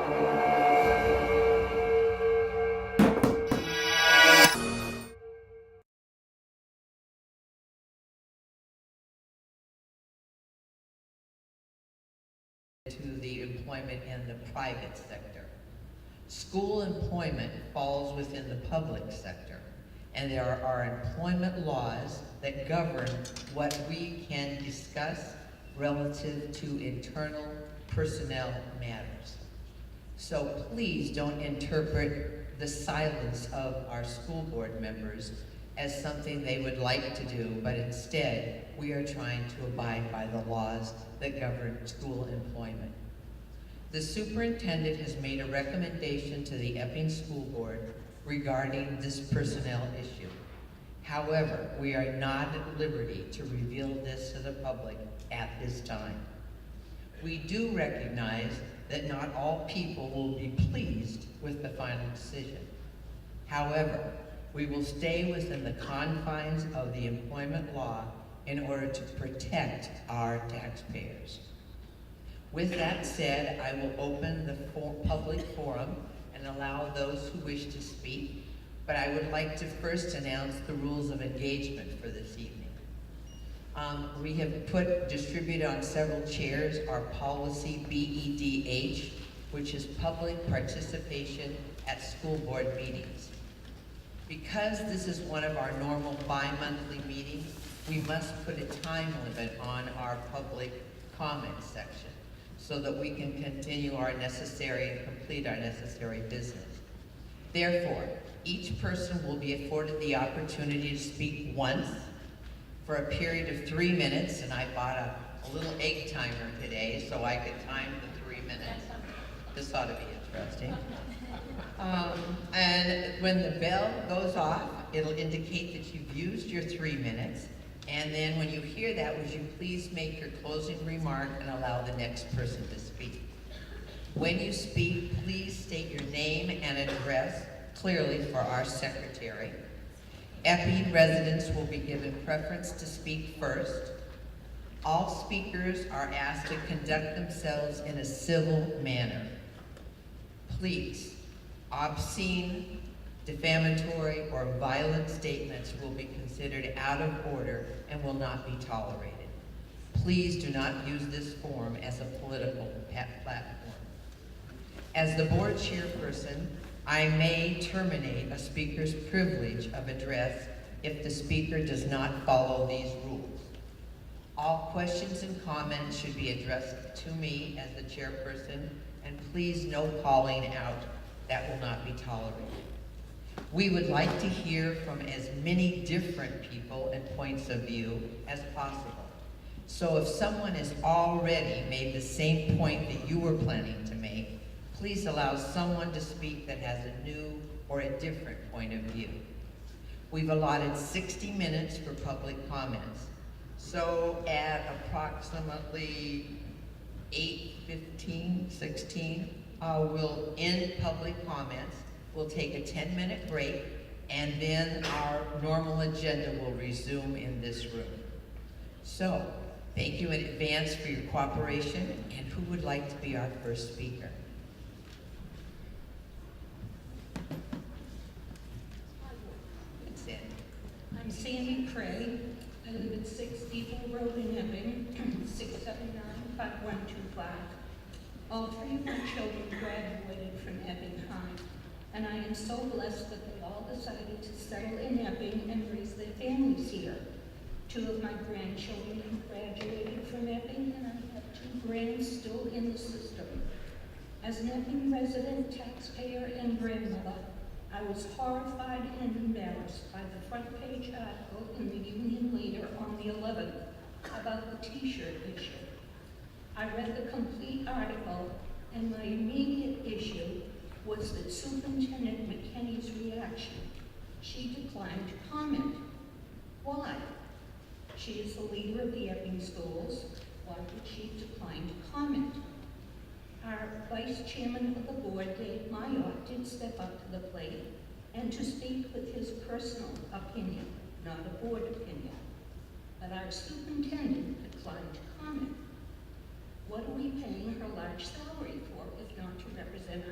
To the employment in the private sector. School employment falls within the public sector, and there are employment laws that govern what we can discuss relative to internal personnel matters. So please don't interpret the silence of our school board members as something they would like to do, but instead, we are trying to abide by the laws that govern school employment. The superintendent has made a recommendation to the Epping School Board regarding this personnel issue. However, we are not at liberty to reveal this to the public at this time. We do recognize that not all people will be pleased with the final decision. However, we will stay within the confines of the employment law in order to protect our taxpayers. With that said, I will open the public forum and allow those who wish to speak, but I would like to first announce the rules of engagement for this evening. We have distributed on several chairs our policy BEDH, which is public participation at school board meetings. Because this is one of our normal bi-monthly meetings, we must put a time limit on our public comment section so that we can continue our necessary and complete our necessary business. Therefore, each person will be afforded the opportunity to speak once for a period of 3 minutes, and I bought a little egg timer today so I could time the 3 minutes. This ought to be interesting. And when the bell goes off, it'll indicate that you've used your 3 minutes. And then when you hear that, would you please make your closing remark and allow the next person to speak. When you speak, please state your name and address clearly for our secretary. Epping residents will be given preference to speak first. All speakers are asked to conduct themselves in a civil manner. Please, obscene, defamatory, or violent statements will be considered out of order and will not be tolerated. Please do not use this forum as a political platform. As the board chairperson, I may terminate a speaker's privilege of address if the speaker does not follow these rules. All questions and comments should be addressed to me as the chairperson, and please no calling out. That will not be tolerated. We would like to hear from as many different people and points of view as possible. So if someone has already made the same point that you were planning to make, please allow someone to speak that has a new or a different point of view. We've allotted 60 minutes for public comments. So at approximately 8:15, 16, we'll end public comments. We'll take a 10-minute break, and then our normal agenda will resume in this room. So, thank you in advance for your cooperation, and who would like to be our first speaker? I'm Sandy Cray. I live at 6 Depot Road in Epping, 679-5125. All three of my children graduated from Epping High, and I am so blessed that they all decided to settle in Epping and raise their families here. 2 of my grandchildren have graduated from Epping, and I have 2 grands still in the system. As an Epping resident, taxpayer, and grandmother, I was horrified and embarrassed by the front page article in the Union Leader on the 11th about the t-shirt issue. I read the complete article, and my immediate issue was that Superintendent McKinney's reaction. She declined to comment. Why? She is the leader of the Epping schools. Why would she decline to comment? Our vice chairman of the board, Dave Mayotte, did step up to the plate and to speak with his personal opinion, not a board opinion. But our superintendent declined to comment. What are we paying her large salary for if not to represent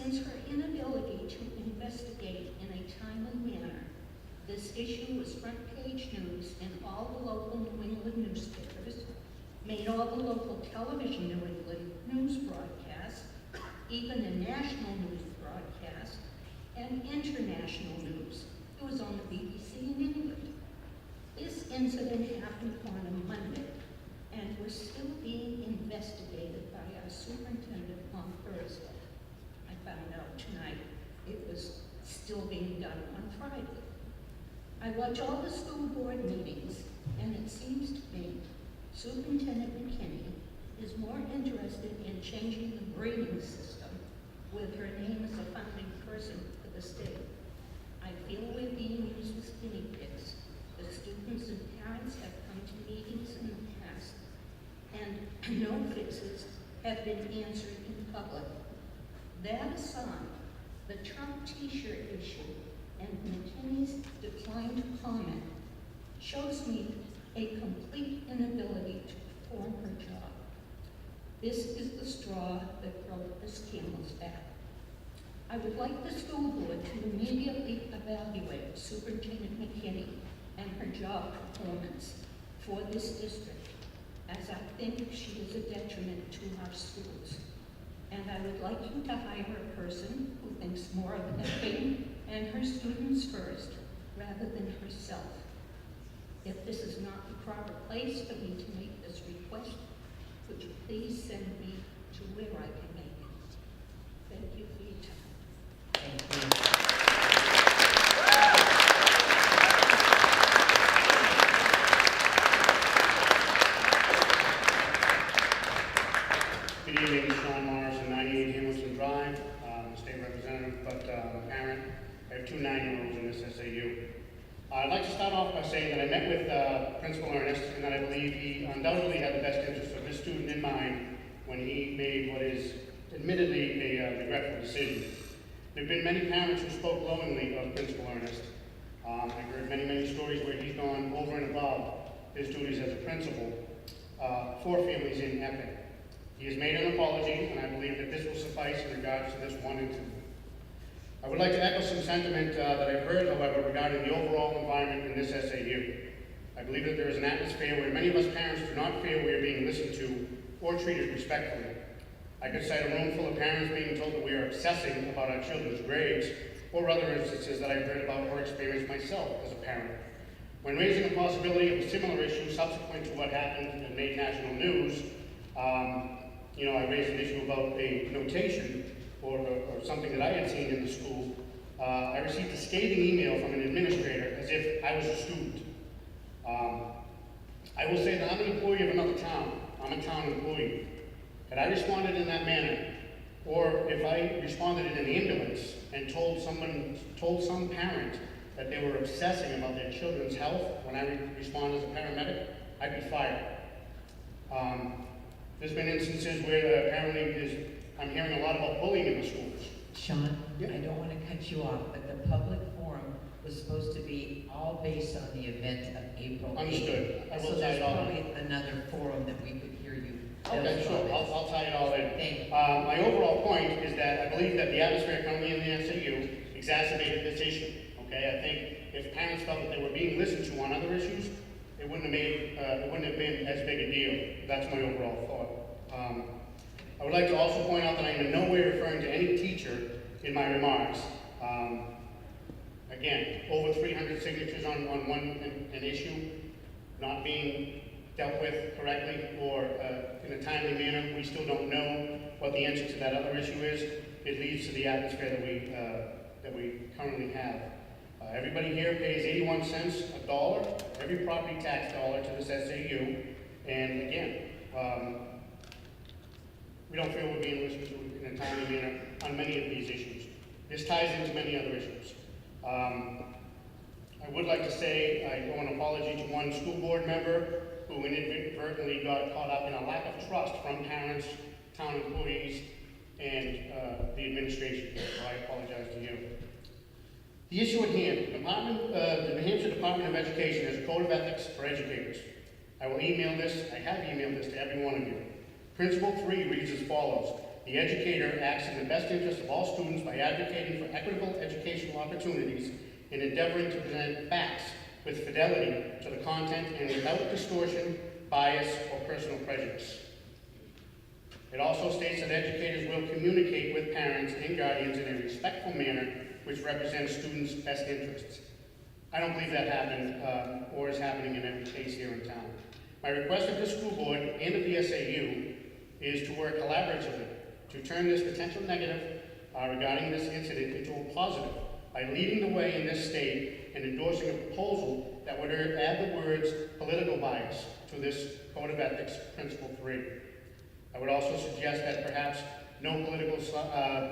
Since her inability to investigate in a timely manner, this issue was front-page news in all the local New England newspapers, made all the local television New England news broadcasts, even the national news broadcast, and international news. It was on the BBC in England. This incident happened on a Monday, and was still being investigated by our superintendent on Thursday. I found out tonight it was still being done on Friday. I watch all the school board meetings, and it seems to me Superintendent McKinney is more interested in changing the grading system with her name as a founding person for the state. I feel we're being used as guinea pigs. The students and parents have come to meetings in the past, and no fixes have been answered in public. That aside, the Trump t-shirt issue and McKinney's decline to comment shows me a complete inability to perform her job. This is the straw that broke this camel's back. I would like the school board to immediately evaluate Superintendent McKinney and her job performance for this district, as I think she is a detriment to our schools. And I would like you to hire a person who thinks more of Epping and her students first, rather than herself. If this is not the proper place for me to make this request, would you please send me to where I can make it? Thank you for your time. Thank you. Good evening, Sean Morrison, 98 Hamilton Drive. I'm a state representative, but I'm a parent. I have two 9-year-olds in this SAU. I'd like to start off by saying that I met with Principal Ernest, and that I believe he undoubtedly had the best interest of his student in mind when he made what is admittedly a regretful decision. There have been many parents who spoke glowingly of Principal Ernest. I've heard many stories where he's gone over and above his duties as a principal for families in Epping. He has made an apology, and I believe that this will suffice in regards to this one incident. I would like to echo some sentiment that I've heard, however, regarding the overall environment in this SAU. I believe that there is an atmosphere where many of us parents do not feel we are being listened to or treated respectfully. I could cite a room full of parents being told that we are obsessing about our children's grades, or other instances that I've heard about or experienced myself as a parent. When raising the possibility of a similar issue subsequent to what happened and made national news, I raised an issue about a notation or something that I had seen in the school. I received a scathing email from an administrator as if I was a student. I will say that I'm an employee of another town. I'm a town employee. Had I responded in that manner, or if I responded in an ambulance and told some parent that they were obsessing about their children's health when I respond as a paramedic, I'd be fired. There's been instances where apparently I'm hearing a lot about bullying in the schools. Sean, Yeah. I don't want to cut you off, but the public forum was supposed to be all based on the event of April 8th. Understood. I will So tie there's it all in. probably another forum that we could hear you. Okay, sure, I'll tie it all in. Thank you. My overall point is that I believe that the atmosphere currently in the SAU exacerbated this issue, okay? I think if parents felt that they were being listened to on other issues, it wouldn't have been as big a deal. That's my overall thought. I would like to also point out that I am in no way referring to any teacher in my remarks. Again, over 300 signatures on an issue not being dealt with correctly or in a timely manner. We still don't know what the answer to that other issue is. It leads to the atmosphere that we currently have. Everybody here pays 81 cents a dollar, every property tax dollar to this SAU. And again, we don't feel we're being listened to in a timely manner on many of these issues. This ties into many other issues. I would like to say I owe an apology to one school board member who inadvertently got caught up in a lack of trust from parents, town employees, and the administration. So I apologize to you. The issue at hand, the New Hampshire Department of Education has a code of ethics for educators. I will email this, I have emailed this to every one of you. Principle 3 reads as follows: the educator acts in the best interest of all students by advocating for equitable educational opportunities and endeavoring to present facts with fidelity to the content and without distortion, bias, or personal prejudice. It also states that educators will communicate with parents and guardians in a respectful manner which represents students' best interests. I don't believe that happened or is happening in every case here in town. My request of the school board and of the SAU is to work collaboratively to turn this potential negative regarding this incident into a positive by leading the way in this state and endorsing a proposal that would add the words political bias to this Code of Ethics Principle 3. I would also suggest that perhaps no political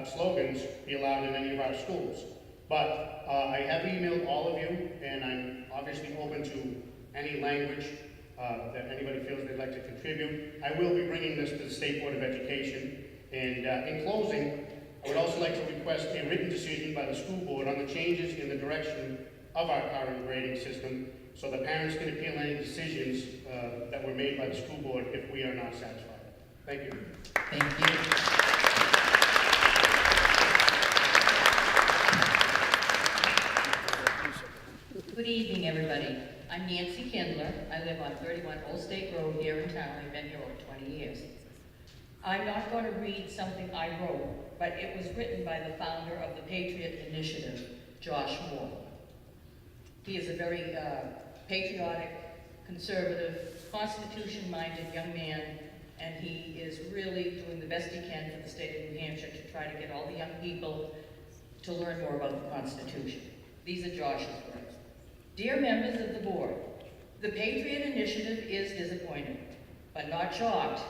slogans be allowed in any of our schools. But I have emailed all of you, and I'm obviously open to any language that anybody feels they'd like to contribute. I will be bringing this to the State Board of Education. And in closing, I would also like to request a written decision by the school board on the changes in the direction of our current grading system so that parents can appeal any decisions that were made by the school board if we are not satisfied. Thank you. Thank you. Good evening, everybody. I'm Nancy Kindler. I live on 31 Old State Road here in town. I've been here over 20 years. I'm not going to read something I wrote, but it was written by the founder of the Patriot Initiative, Josh Moore. He is a very patriotic, conservative, Constitution-minded young man, and he is really doing the best he can for the state of New Hampshire to try to get all the young people to learn more about the Constitution. These are Josh's words. Dear members of the board, the Patriot Initiative is disappointed, but not shocked,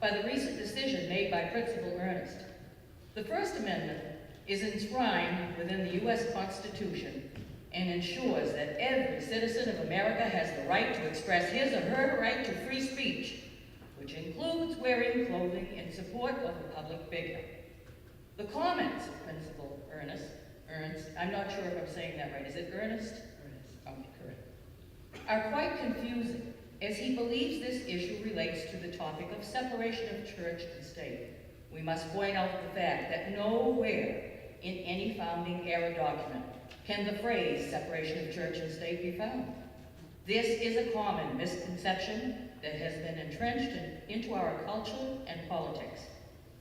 by the recent decision made by Principal Ernest. The First Amendment is enshrined within the U.S. Constitution and ensures that every citizen of America has the right to express his or her right to free speech, which includes wearing clothing in support of a public figure. The comments of Principal Ernest, I'm not sure if I'm saying that right, is it Ernest? Okay, correct. Are quite confusing, as he believes this issue relates to the topic of separation of church and state. We must point out the fact that nowhere in any founding era document can the phrase separation of church and state be found. This is a common misconception that has been entrenched into our culture and politics,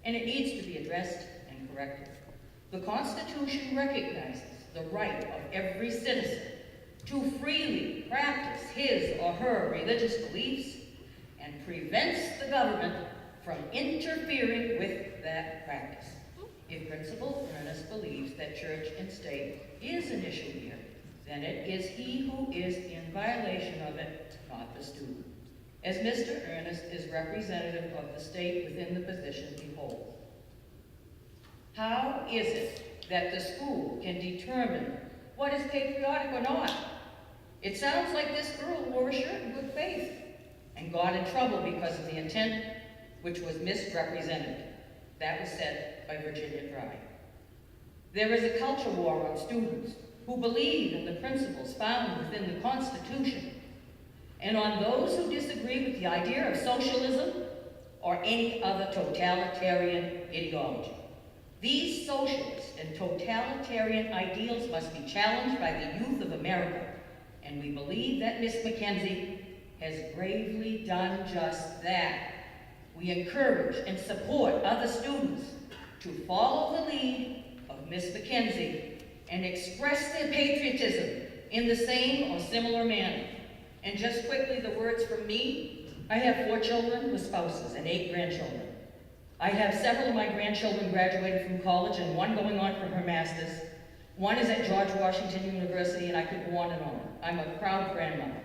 and it needs to be addressed and corrected. The Constitution recognizes the right of every citizen to freely practice his or her religious beliefs and prevents the government from interfering with that practice. If Principal Ernest believes that church and state is an issue here, then it is he who is in violation of it, not the student, as Mr. Ernest is representative of the state within the position he holds. How is it that the school can determine what is patriotic or not? It sounds like this girl wore a shirt in good faith and got in trouble because of the intent which was misrepresented. That was said by Virginia Dry. There is a culture war on students who believe in the principles found within the Constitution and on those who disagree with the idea of socialism or any other totalitarian ideology. These socialist and totalitarian ideals must be challenged by the youth of America, and we believe that Ms. McKenzie has bravely done just that. We encourage and support other students to follow the lead of Ms. McKenzie and express their patriotism in the same or similar manner. And just quickly, the words from me, I have 4 children with spouses and 8 grandchildren. I have several of my grandchildren graduated from college and one going on for her master's. One is at George Washington University, and I could go on and on. I'm a proud grandmother.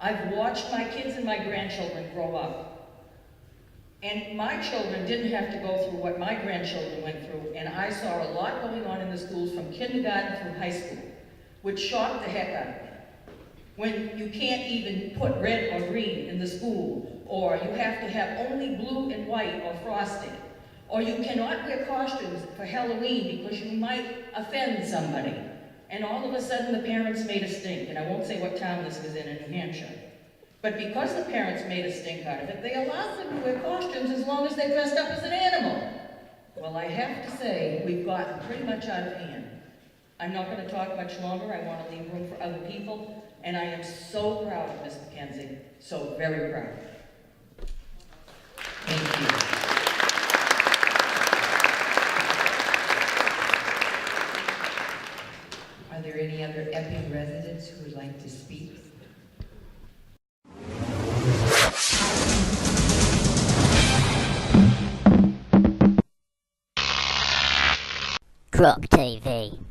I've watched my kids and my grandchildren grow up. And my children didn't have to go through what my grandchildren went through, and I saw a lot going on in the schools from kindergarten through high school, which shocked the heck out of me. When you can't even put red or green in the school, or you have to have only blue and white or frosting, or you cannot wear costumes for Halloween because you might offend somebody. And all of a sudden the parents made a stink, and I won't say what town this was in New Hampshire. But because the parents made a stink out of it, they allowed them to wear costumes as long as they dressed up as an animal. Well, I have to say, we've gotten pretty much out of hand. I'm not gonna talk much longer, I wanna leave room for other people, and I am so proud of Ms. McKenzie, so very proud. Thank you. Are there any other Epping residents who would like to speak? Croc TV.